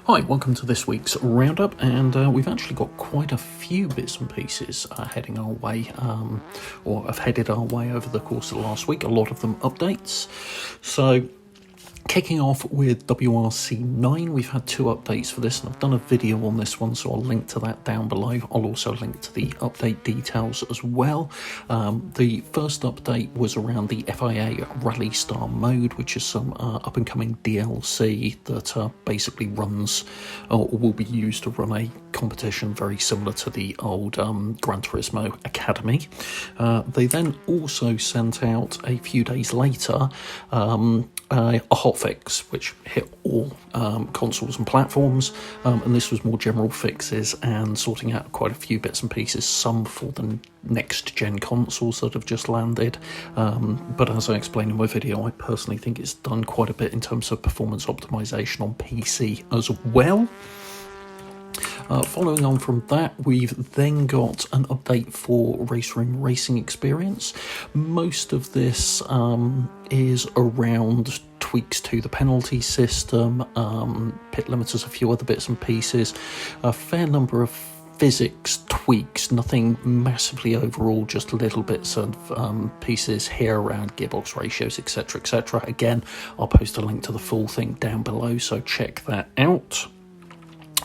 Hi, welcome to this week's roundup, and we've actually got quite a few bits and pieces heading our way, or have headed our way over the course of the last week, a lot of them updates. So, kicking off with WRC9, we've had two updates for this, and I've done a video on this one, so I'll link to that down below. I'll also link to the update details as well. The first update was around the FIA Rally Star mode, which is some up-and-coming DLC that basically runs, or will be used to run a competition very similar to the old Gran Turismo Academy. They then also sent out, a few days later, a hotfix which hit all consoles and platforms, and this was more general fixes and sorting out quite a few bits and pieces, some for the next gen consoles that have just landed, but as I explained in my video, I personally think it's done quite a bit in terms of performance optimization on PC as well. Following on from that, we've then got an update for Raceroom racing experience. Most of this is around tweaks to the penalty system, pit limiters, a few other bits and pieces, a fair number of physics tweaks, nothing massively overall, just little bits of pieces here around gearbox ratios, etc, etc. Again, I'll post a link to the full thing down below, so check that out.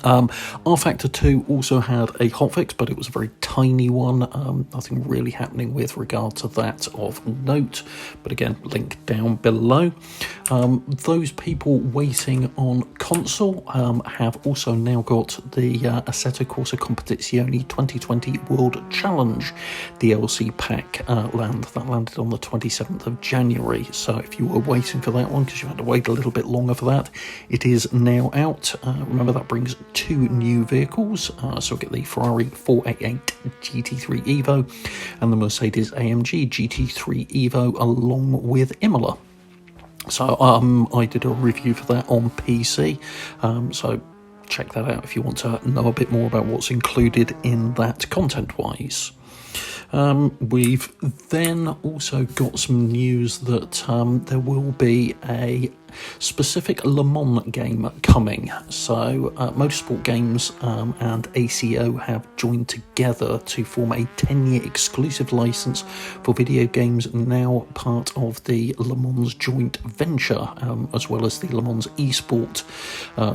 RFactor 2 also had a hotfix, but it was a very tiny one, nothing really happening with regard to that of note, but again, link down below. Those people waiting on console have also now got the Assetto Corsa Competizione 2020 World Challenge DLC pack that landed on the 27th of January, so if you were waiting for that one because you had to wait a little bit longer for that, it is now out. Remember, that brings two new vehicles, so we'll get the Ferrari 488 GT3 Evo and the Mercedes AMG GT3 Evo along with Imola. So I did a review for that on PC, so check that out if you want to know a bit more about what's included in that content-wise. We've then also got some news that there will be a specific Le Mans game coming. So Motorsport Games and ACO have joined together to form a 10-year exclusive license for video games, now part of the Le Mans joint venture, as well as the Le Mans eSport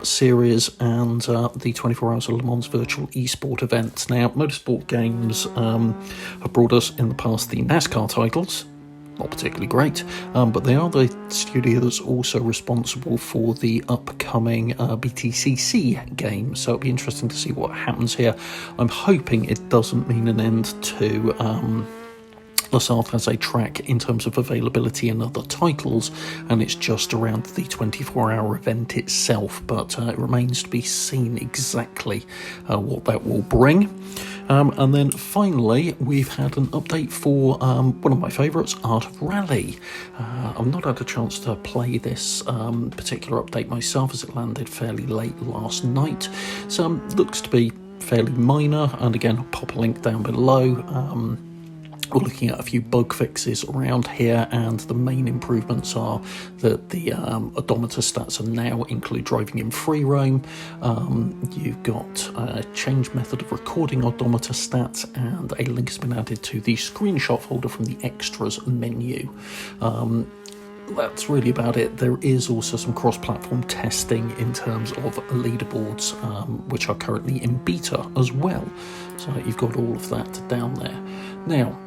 series and the 24 Hours of Le Mans virtual eSport event. Now, Motorsport Games have brought us in the past the NASCAR titles, not particularly great, but they are the studio that's also responsible for the upcoming BTCC game, so it'll be interesting to see what happens here. I'm hoping it doesn't mean an end to LaSalle as a track in terms of availability and other titles, and it's just around the 24-hour event itself, but it remains to be seen exactly what that will bring. And then finally, we've had an update for one of my favourites, Art of Rally. I've not had a chance to play this particular update myself, as it landed fairly late last night. So looks to be fairly minor, and again, I'll pop a link down below. We're looking at a few bug fixes around here, and the main improvements are that the odometer stats are now include driving in free roam. You've got a change method of recording odometer stats, and a link has been added to the screenshot folder from the extras menu. That's really about it. There is also some cross-platform testing in terms of leaderboards, which are currently in beta as well. So you've got all of that down there. Now,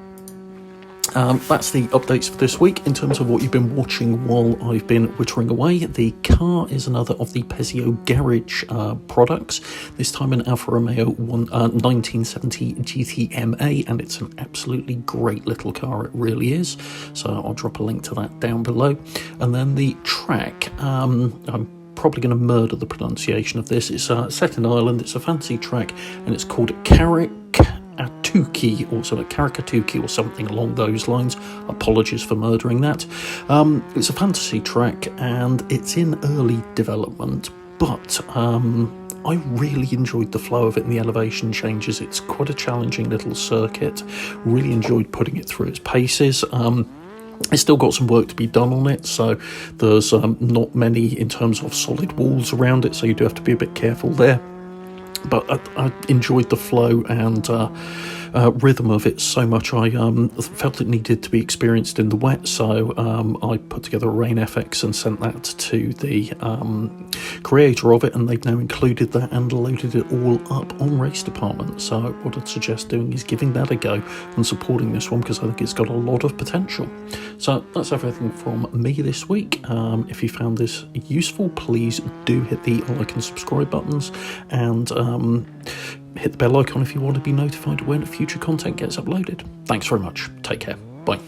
that's the updates for this week. In terms of what you've been watching while I've been wittering away, the car is another of the Pessio garage products, this time an Alfa Romeo 1970 GTMA, and it's an absolutely great little car, it really is, so I'll drop a link to that down below. And then the track, I'm probably going to murder the pronunciation of this. It's set in Ireland, it's a fancy track, and it's called Carrickatuki, or sort of Carrickatuki or something along those lines. Apologies for murdering that. It's a fantasy track and it's in early development, but I really enjoyed the flow of it and the elevation changes. It's quite a challenging little circuit. Really enjoyed putting it through its paces. It's still got some work to be done on it, so there's not many in terms of solid walls around it, so you do have to be a bit careful there. But I enjoyed the flow and rhythm of it so much. I felt it needed to be experienced in the wet, so I put together a rain FX and sent that to the creator of it, and they've now included that and loaded it all up on Race Department. So what I'd suggest doing is giving that a go and supporting this one, because I think it's got a lot of potential. So that's everything from me this week. If you found this useful, please do hit the like and subscribe buttons, and hit the bell icon if you want to be notified when future content gets uploaded. Thanks very much. Take care. Bye.